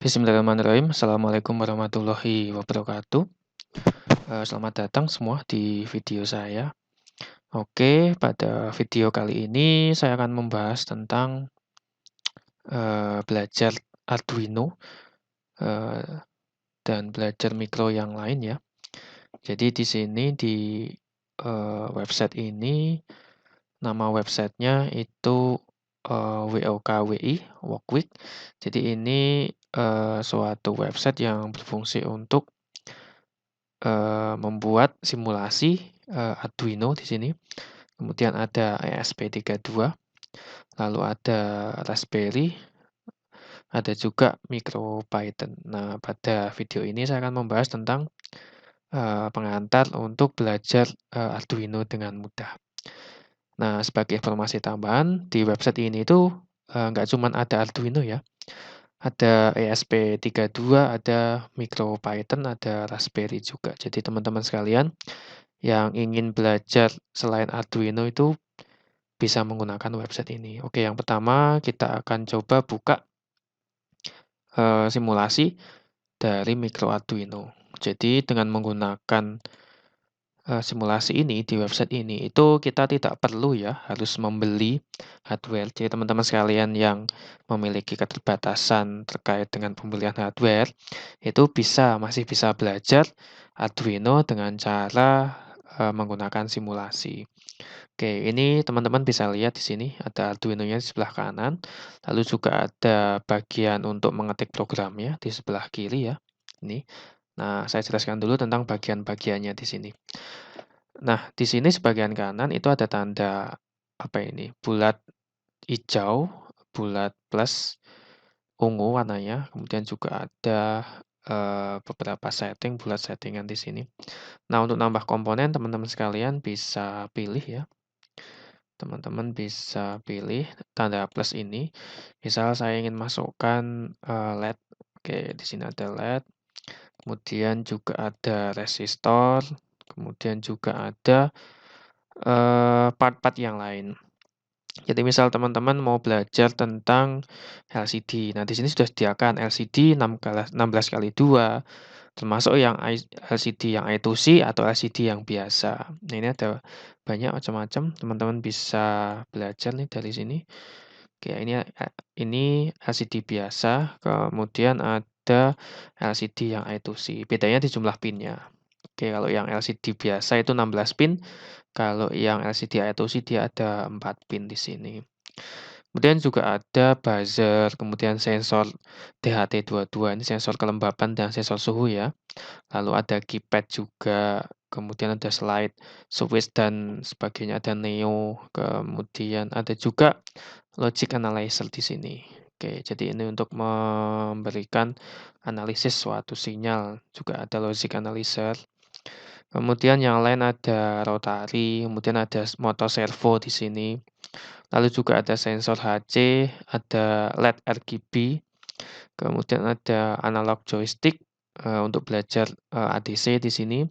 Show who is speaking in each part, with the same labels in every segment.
Speaker 1: Bismillahirrahmanirrahim. Assalamualaikum warahmatullahi wabarakatuh. Selamat datang semua di video saya. Oke, pada video kali ini saya akan membahas tentang belajar Arduino eh, dan belajar mikro yang lain ya. Jadi di sini di website ini nama websitenya itu WOKWI, Workweek. Jadi ini suatu website yang berfungsi untuk membuat simulasi Arduino di sini. Kemudian ada ESP32, lalu ada Raspberry, ada juga MicroPython. Nah, pada video ini saya akan membahas tentang pengantar untuk belajar Arduino dengan mudah. Nah, sebagai informasi tambahan, di website ini itu nggak cuma ada Arduino ya, ada ESP32, ada MicroPython, ada Raspberry juga. Jadi teman-teman sekalian yang ingin belajar selain Arduino itu bisa menggunakan website ini. Oke, yang pertama kita akan coba buka simulasi dari micro Arduino. Jadi dengan menggunakan simulasi ini di website ini itu kita tidak perlu ya harus membeli hardware. Jadi teman-teman sekalian yang memiliki keterbatasan terkait dengan pembelian hardware itu masih bisa belajar Arduino dengan cara menggunakan simulasi. Oke, ini teman-teman bisa lihat di sini ada Arduino-nya di sebelah kanan, lalu juga ada bagian untuk mengetik programnya di sebelah kiri ya. Ini. Nah, saya jelaskan dulu tentang bagian-bagiannya di sini. Nah, di sini sebagian kanan itu ada tanda apa ini? Bulat hijau, bulat plus ungu warnanya, kemudian juga ada beberapa setting, bulat settingan di sini. Nah, untuk nambah komponen teman-teman sekalian bisa pilih ya. Teman-teman bisa pilih tanda plus ini. Misal saya ingin masukkan LED. Oke, di sini ada LED. Kemudian juga ada resistor, kemudian juga ada part-part yang lain. Jadi misal teman-teman mau belajar tentang LCD. Nah, di sini sudah disediakan LCD 16 kali 2, termasuk yang LCD yang I2C atau LCD yang biasa. Nah, ini ada banyak macam-macam, teman-teman bisa belajar nih dari sini. Oke, ini LCD biasa, kemudian ada LCD yang I2C. Bedanya di jumlah pinnya. Oke, kalau yang LCD biasa itu 16 pin, kalau yang LCD I2C dia ada 4 pin di sini. Kemudian juga ada buzzer, kemudian sensor DHT22, ini sensor kelembapan dan sensor suhu ya. Lalu ada keypad juga, kemudian ada slide, switch dan sebagainya, ada neo, kemudian ada juga logic analyzer di sini. Oke, jadi ini untuk memberikan analisis suatu sinyal, juga ada logic analyzer. Kemudian yang lain ada rotary, kemudian ada motor servo di sini. Lalu juga ada sensor HC, ada LED RGB, kemudian ada analog joystick untuk belajar ADC di sini,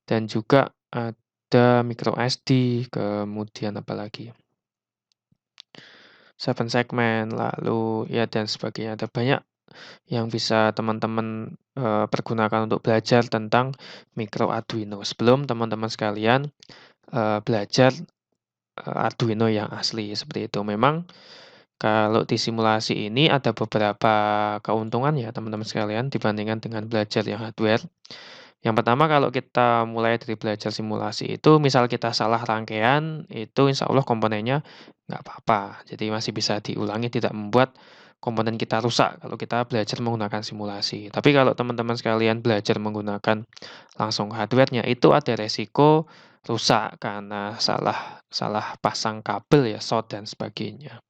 Speaker 1: dan juga ada micro SD, kemudian apa lagi? 7 segmen, lalu ya dan sebagainya. Ada banyak yang bisa teman-teman pergunakan untuk belajar tentang micro Arduino. Sebelum teman-teman sekalian belajar Arduino yang asli seperti itu. Memang kalau di simulasi ini ada beberapa keuntungan ya teman-teman sekalian dibandingkan dengan belajar yang hardware. Yang pertama kalau kita mulai dari belajar simulasi itu misal kita salah rangkaian itu insya Allah komponennya nggak apa-apa. Jadi masih bisa diulangi tidak membuat komponen kita rusak kalau kita belajar menggunakan simulasi. Tapi kalau teman-teman sekalian belajar menggunakan langsung hardware-nya itu ada resiko rusak karena salah salah pasang kabel ya, short dan sebagainya.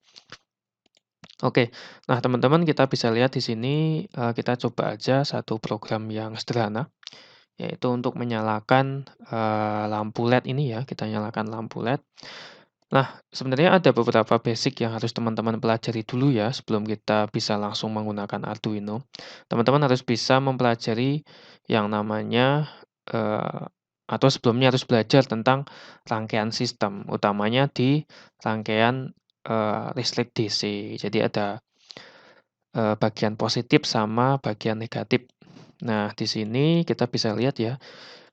Speaker 1: Oke, nah teman-teman kita bisa lihat di sini kita coba aja satu program yang sederhana, yaitu untuk menyalakan lampu LED ini ya, kita nyalakan lampu LED. Nah, sebenarnya ada beberapa basic yang harus teman-teman pelajari dulu ya sebelum kita bisa langsung menggunakan Arduino. Teman-teman harus bisa mempelajari yang namanya atau sebelumnya harus belajar tentang rangkaian sistem, utamanya di rangkaian listrik DC. Jadi ada bagian positif sama bagian negatif. Nah, di sini kita bisa lihat ya,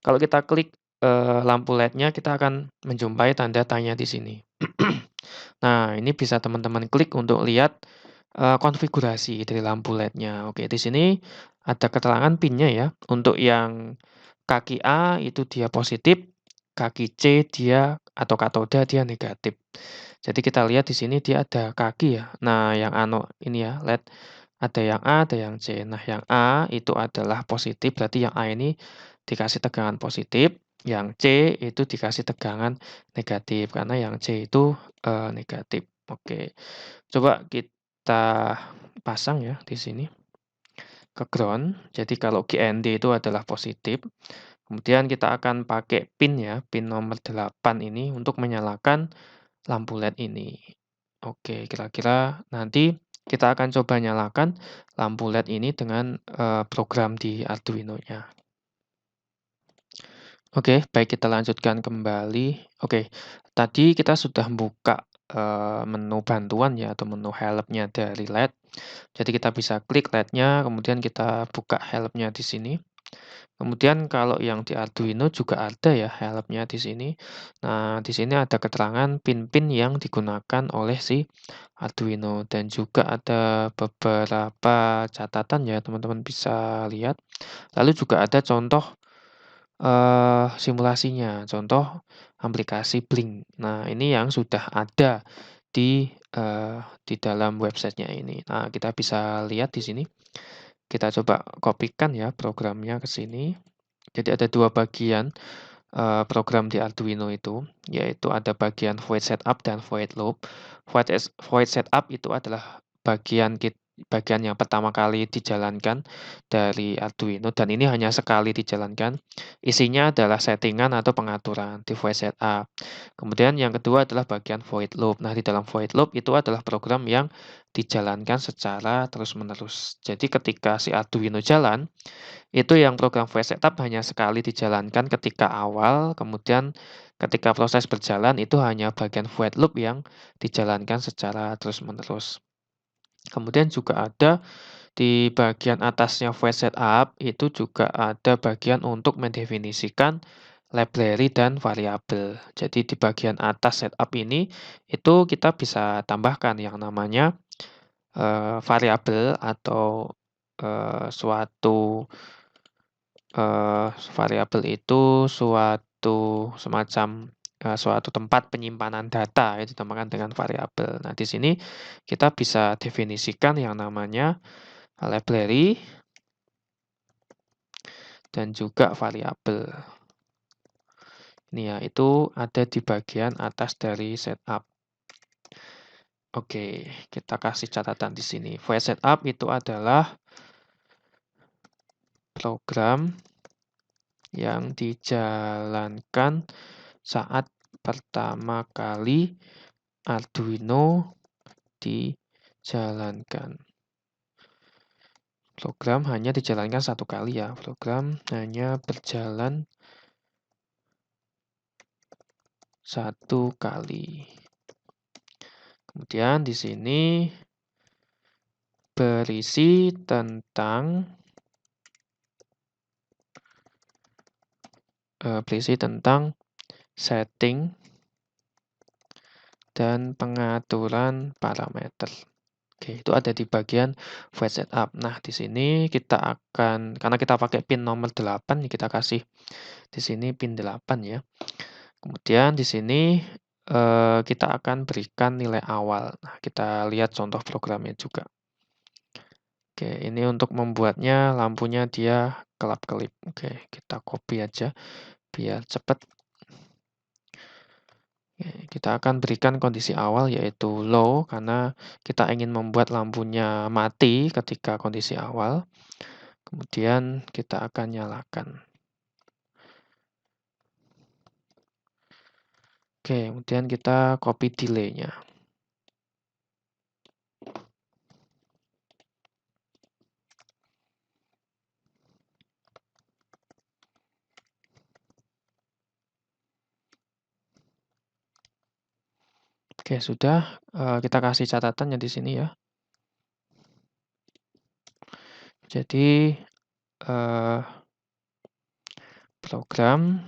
Speaker 1: kalau kita klik, lampu LED-nya kita akan menjumpai tanda tanya di sini. Nah, ini bisa teman-teman klik untuk lihat, konfigurasi dari lampu LED-nya. Oke, di sini ada keterangan PIN-nya ya. Untuk yang kaki A itu dia positif, kaki C dia atau katoda dia negatif. Jadi kita lihat di sini dia ada kaki ya. Nah, yang ini ya, LED ada yang A, ada yang C. Nah, yang A itu adalah positif, berarti yang A ini dikasih tegangan positif, yang C itu dikasih tegangan negatif, karena yang C itu, negatif. Oke, coba kita pasang ya di sini, ke ground. Jadi kalau GND itu adalah positif, kemudian kita akan pakai pin ya, pin nomor 8 ini untuk menyalakan lampu LED ini. Oke, kira-kira nanti kita akan coba nyalakan lampu LED ini dengan, program di Arduino-nya. Oke, baik kita lanjutkan kembali. Oke, tadi kita sudah buka, menu bantuan ya atau menu help-nya dari LED. Jadi kita bisa klik LED-nya, kemudian kita buka help-nya di sini. Kemudian kalau yang di Arduino juga ada ya help-nya di sini. Nah, di sini ada keterangan pin-pin yang digunakan oleh si Arduino dan juga ada beberapa catatan ya teman-teman bisa lihat. Lalu juga ada contoh simulasinya, contoh aplikasi Blink. Nah, ini yang sudah ada di dalam websitenya ini. Nah, kita bisa lihat di sini. Kita coba kopikan ya programnya ke sini. Jadi ada dua bagian program di Arduino itu, yaitu ada bagian void setup dan void loop. Void setup itu adalah bagian yang pertama kali dijalankan dari Arduino dan ini hanya sekali dijalankan. Isinya adalah settingan atau pengaturan di void setup. Kemudian yang kedua adalah bagian void loop. Nah, di dalam void loop itu adalah program yang dijalankan secara terus-menerus. Jadi ketika si Arduino jalan, itu yang program voice setup hanya sekali dijalankan ketika awal, kemudian ketika proses berjalan itu hanya bagian void loop yang dijalankan secara terus-menerus. Kemudian juga ada di bagian atasnya voice setup itu juga ada bagian untuk mendefinisikan library dan variabel. Jadi di bagian atas setup ini itu kita bisa tambahkan yang namanya variabel atau suatu variabel itu suatu tempat penyimpanan data, ya dinamakan dengan variabel. Nah, di sini kita bisa definisikan yang namanya library dan juga variabel. Ini ya, itu ada di bagian atas dari setup. Oke, kita kasih catatan di sini. Void setup itu adalah program yang dijalankan saat pertama kali Arduino dijalankan. Program hanya dijalankan satu kali ya. Program hanya berjalan satu kali. Kemudian di sini berisi tentang setting dan pengaturan parameter. Oke, itu ada di bagian void setup. Nah, di sini karena kita pakai pin nomor 8, kita kasih di sini pin 8 ya. Kemudian di sini kita akan berikan nilai awal. Nah, kita lihat contoh programnya juga. Oke, ini untuk membuatnya lampunya dia kelap-kelip. Oke, kita copy aja biar cepat. Kita akan berikan kondisi awal yaitu low karena kita ingin membuat lampunya mati ketika kondisi awal. Kemudian kita akan nyalakan. Oke, kemudian kita copy delay-nya. Oke, sudah. Kita kasih catatannya di sini ya. Jadi, eee, program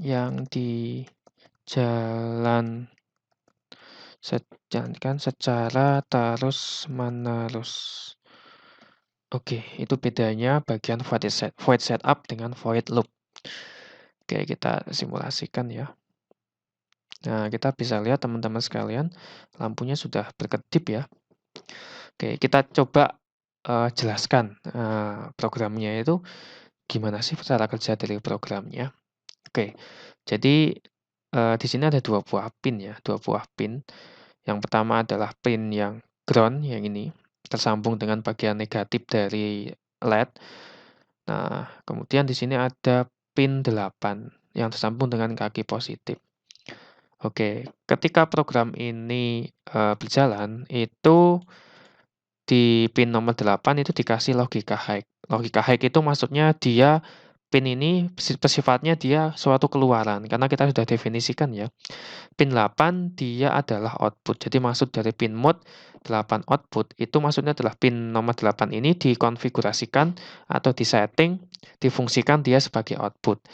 Speaker 1: yang dijalankan secara terus-menerus. Oke, itu bedanya bagian void setup dengan void loop. Oke, kita simulasikan ya. Nah, kita bisa lihat teman-teman sekalian, lampunya sudah berkedip ya. Oke, kita coba jelaskan programnya itu gimana sih cara kerja dari programnya. Oke, jadi di sini ada dua buah pin ya, dua buah pin. Yang pertama adalah pin yang ground yang ini tersambung dengan bagian negatif dari LED. Nah, kemudian di sini ada pin 8 yang tersambung dengan kaki positif. Oke, ketika program ini berjalan, itu di pin nomor 8 itu dikasih logika high. Logika high itu maksudnya dia pin ini sifatnya dia suatu keluaran, karena kita sudah definisikan ya. Pin 8 dia adalah output. Jadi maksud dari pin mode 8 output itu maksudnya adalah pin nomor 8 ini dikonfigurasikan atau disetting, difungsikan dia sebagai output.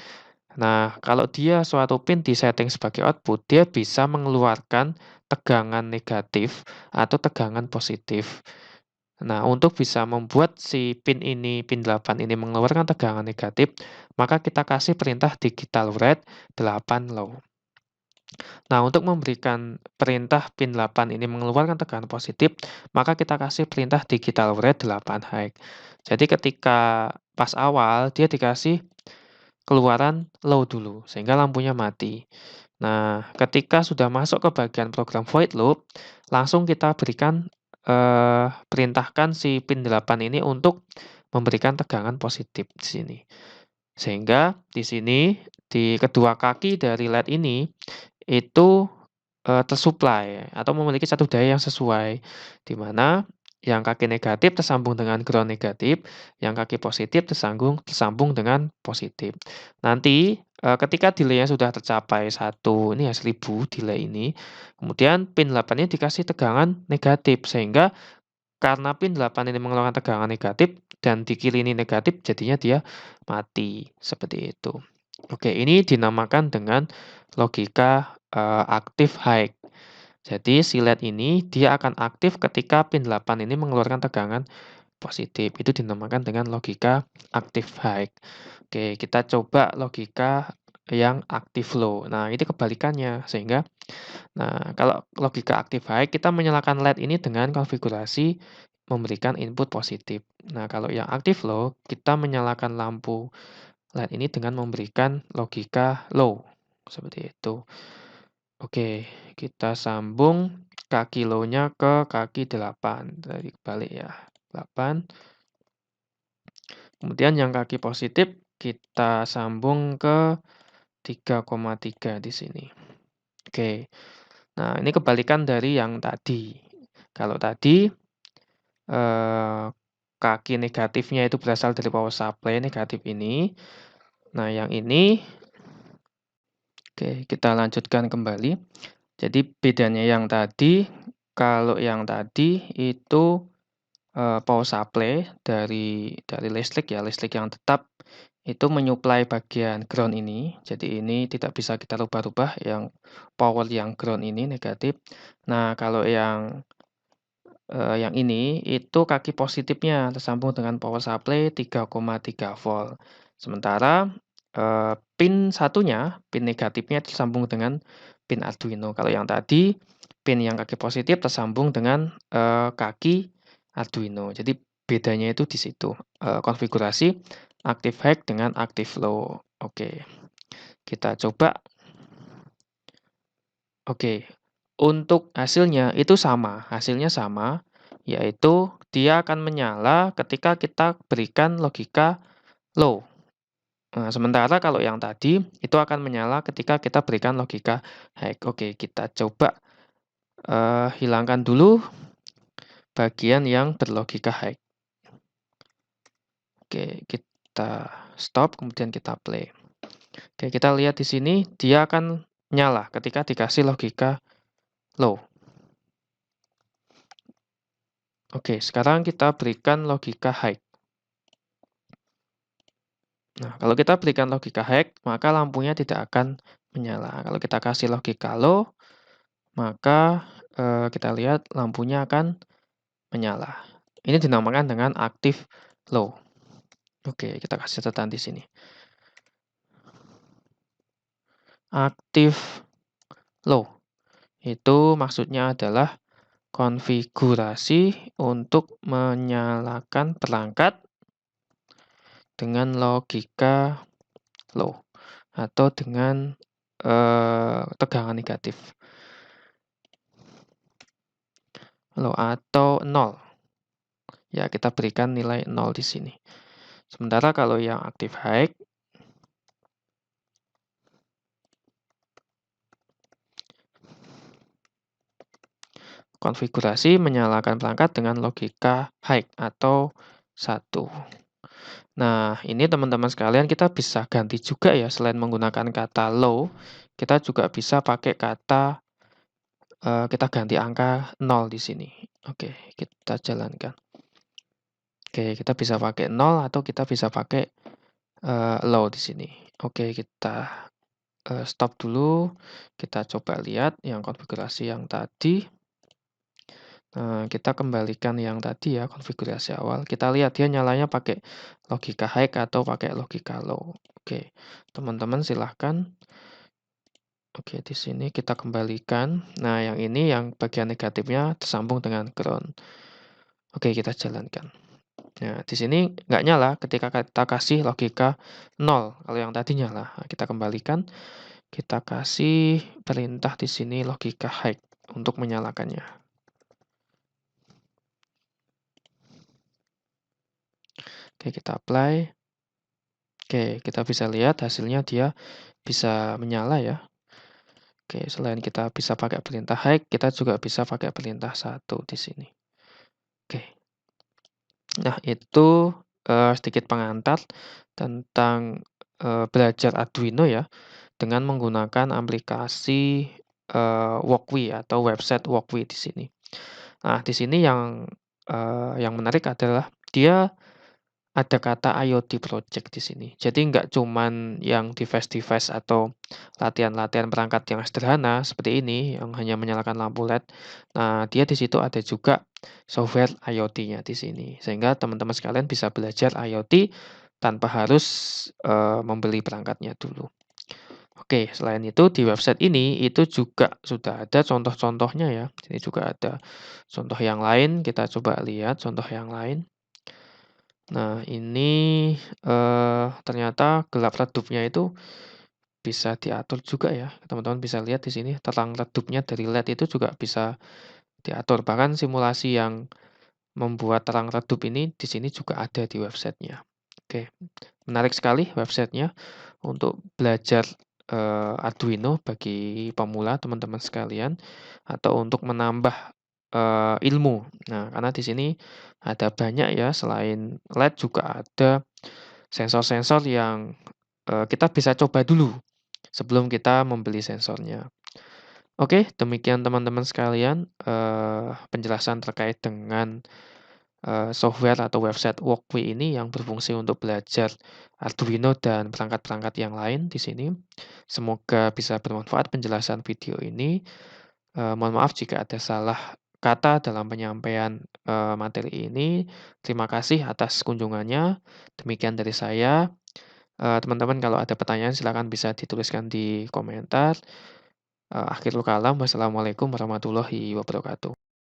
Speaker 1: Nah, kalau dia suatu pin disetting sebagai output, dia bisa mengeluarkan tegangan negatif atau tegangan positif. Nah, untuk bisa membuat si pin ini, pin 8 ini mengeluarkan tegangan negatif, maka kita kasih perintah digital red 8 low. Nah, untuk memberikan perintah pin 8 ini mengeluarkan tekanan positif, maka kita kasih perintah digital red 8 high. Jadi ketika pas awal, dia dikasih keluaran low dulu, sehingga lampunya mati. Nah, ketika sudah masuk ke bagian program void loop, langsung kita berikan, perintahkan si pin 8 ini untuk memberikan tegangan positif di sini. Sehingga di sini, di kedua kaki dari LED ini, itu tersuplai atau memiliki satu daya yang sesuai, di mana yang kaki negatif tersambung dengan ground negatif, yang kaki positif tersambung dengan positif. Nanti, ketika delay-nya sudah tercapai 1, ini ya 1000 delay ini, kemudian pin 8 ini dikasih tegangan negatif, sehingga karena pin 8 ini mengeluarkan tegangan negatif dan di kiri ini negatif, jadinya dia mati, seperti itu. Oke, ini dinamakan dengan logika aktif high. Jadi si LED ini dia akan aktif ketika pin 8 ini mengeluarkan tegangan positif. Itu dinamakan dengan logika aktif high. Oke, kita coba logika yang aktif low. Nah, ini kebalikannya. Kalau logika aktif high, kita menyalakan LED ini dengan konfigurasi memberikan input positif. Nah, kalau yang aktif low, kita menyalakan lampu LED ini dengan memberikan logika low. Seperti itu. Oke, kita sambung kaki low-nya ke kaki 8. Dari balik ya. 8. Kemudian yang kaki positif kita sambung ke 3,3 di sini. Oke. Nah, ini kebalikan dari yang tadi. Kalau tadi kaki negatifnya itu berasal dari power supply negatif ini. Nah, yang ini oke, kita lanjutkan kembali. Jadi bedanya yang tadi, kalau yang tadi itu power supply dari listrik ya, listrik yang tetap itu menyuplai bagian ground ini. Jadi ini tidak bisa kita rubah-rubah yang power yang ground ini negatif. Nah, kalau yang ini itu kaki positifnya tersambung dengan power supply 3,3 volt. Sementara pin satunya, pin negatifnya tersambung dengan pin Arduino. Kalau yang tadi pin yang kaki positif tersambung dengan kaki Arduino. Jadi bedanya itu di situ. Konfigurasi active high dengan active low. Oke. Kita coba. Oke. Untuk hasilnya itu sama, yaitu dia akan menyala ketika kita berikan logika low. Nah, sementara kalau yang tadi itu akan menyala ketika kita berikan logika high. Oke, kita coba hilangkan dulu bagian yang berlogika high. Oke, kita stop, kemudian kita play. Oke, kita lihat di sini dia akan nyala ketika dikasih logika low. Oke, sekarang kita berikan logika high. Nah, kalau kita berikan logika high, maka lampunya tidak akan menyala. Kalau kita kasih logika low, maka kita lihat lampunya akan menyala. Ini dinamakan dengan aktif low. Oke, kita kasih catatan di sini. Aktif low itu maksudnya adalah konfigurasi untuk menyalakan perangkat dengan logika low atau dengan tegangan negatif. Low atau 0. Ya, kita berikan nilai 0 di sini. Sementara kalau yang aktif high, konfigurasi menyalakan perangkat dengan logika high atau 1. Nah, ini teman-teman sekalian kita bisa ganti juga ya, selain menggunakan kata low, kita juga bisa pakai kata, kita ganti angka 0 di sini. Oke, kita jalankan. Oke, kita bisa pakai 0 atau kita bisa pakai, low di sini. Oke, kita, stop dulu, kita coba lihat yang konfigurasi yang tadi. Kita kembalikan yang tadi ya, konfigurasi awal. Kita lihat dia nyalanya pakai logika high atau pakai logika low. Oke, teman-teman silahkan. Oke, di sini kita kembalikan. Nah, yang ini yang bagian negatifnya tersambung dengan ground. Oke, kita jalankan. Nah, di sini nggak nyala ketika kita kasih logika 0. Kalau yang tadi nyala. Nah, kita kembalikan. Kita kasih perintah di sini logika high untuk menyalakannya. Oke, kita apply. Oke, kita bisa lihat hasilnya dia bisa menyala ya. Oke, selain kita bisa pakai perintah high, kita juga bisa pakai perintah 1 di sini. Oke. Nah, itu sedikit pengantar tentang belajar Arduino ya, dengan menggunakan aplikasi Walkwie atau website Walkwie di sini. Nah, di sini yang menarik adalah dia ada kata IoT project di sini. Jadi nggak cuman yang device-device atau latihan-latihan perangkat yang sederhana seperti ini, yang hanya menyalakan lampu LED. Nah, dia di situ ada juga software IoT-nya di sini. Sehingga teman-teman sekalian bisa belajar IoT tanpa harus membeli perangkatnya dulu. Oke, selain itu di website ini itu juga sudah ada contoh-contohnya ya. Ini juga ada contoh yang lain, kita coba lihat contoh yang lain. Nah, ini, ternyata gelap redupnya itu bisa diatur juga ya. Teman-teman bisa lihat di sini terang redupnya dari LED itu juga bisa diatur. Bahkan simulasi yang membuat terang redup ini di sini juga ada di websitenya. Oke, menarik sekali websitenya untuk belajar, Arduino bagi pemula teman-teman sekalian, atau untuk menambah, ilmu. Nah, karena di sini ada banyak ya, selain LED juga ada sensor-sensor yang, kita bisa coba dulu sebelum kita membeli sensornya. Oke, demikian teman-teman sekalian, penjelasan terkait dengan software atau website Walkwie ini yang berfungsi untuk belajar Arduino dan perangkat-perangkat yang lain di sini. Semoga bisa bermanfaat penjelasan video ini. Mohon maaf jika ada salah kata dalam penyampaian materi ini. Terima kasih atas kunjungannya. Demikian dari saya. Teman-teman kalau ada pertanyaan silakan bisa dituliskan di komentar. Akhirul kalam, wassalamualaikum warahmatullahi wabarakatuh.